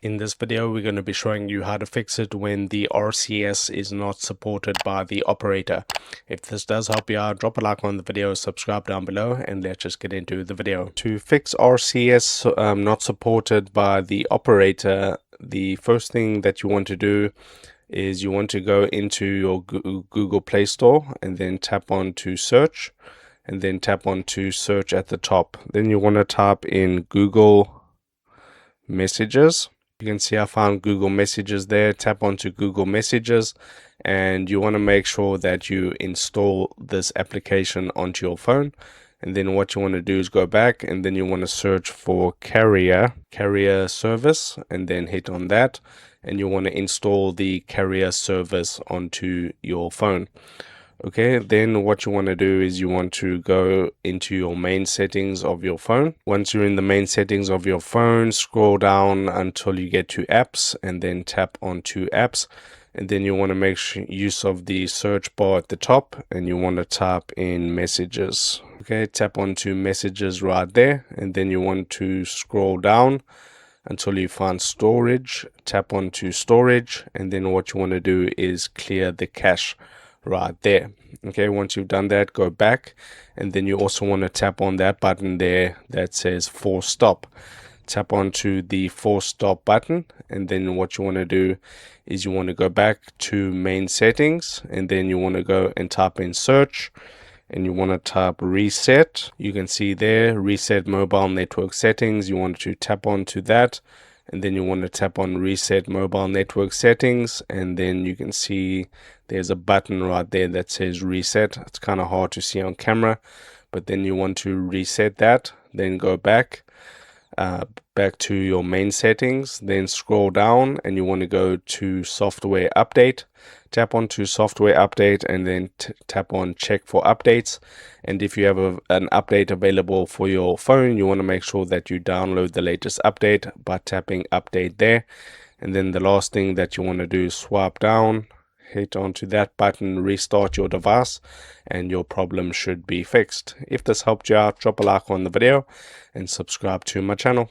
In this video, we're going to be showing you how to fix it when the RCS is not supported by the operator. If this does help you out, drop a like on the video, subscribe down below, and let's just get into the video. To fix RCS not supported by the operator, the first thing that you want to do is you want to go into your Google Play Store and then tap on to search, and then tap on to search at the top. Then you want to type in Google Messages. You can see I found Google Messages there. Tap onto Google Messages, and you want to make sure that you install this application onto your phone. And then what you want to do is go back, and then you want to search for carrier service, and then hit on that, and you want to install the carrier service onto your phone. Okay, then what you want to do is you want to go into your main settings of your phone. Once you're in the main settings of your phone, scroll down until you get to apps, and then tap onto apps. And then you want to make use of the search bar at the top, and you want to type in messages. Okay, tap onto messages right there, and then you want to scroll down until you find storage. Tap onto storage, and then what you want to do is clear the cache right there. Okay, once you've done that, go back, and then you also want to tap on that button there that says force stop. Tap onto the force stop button, and then what you want to do is you want to go back to main settings, and then you want to go and type in search, and you want to type reset. You can see there, reset mobile network settings. You want to tap onto that, and then you want to tap on reset mobile network settings, and then you can see there's a button right there that says reset. It's kind of hard to see on camera, but then you want to reset that, then go back to your main settings, then scroll down, and you want to go to software update. Tap on to software update, and then tap on check for updates. And if you have an update available for your phone, you want to make sure that you download the latest update by tapping update there. And then the last thing that you want to do is swipe down, hit onto that button, restart your device, and your problem should be fixed. If this helped you out, drop a like on the video and subscribe to my channel.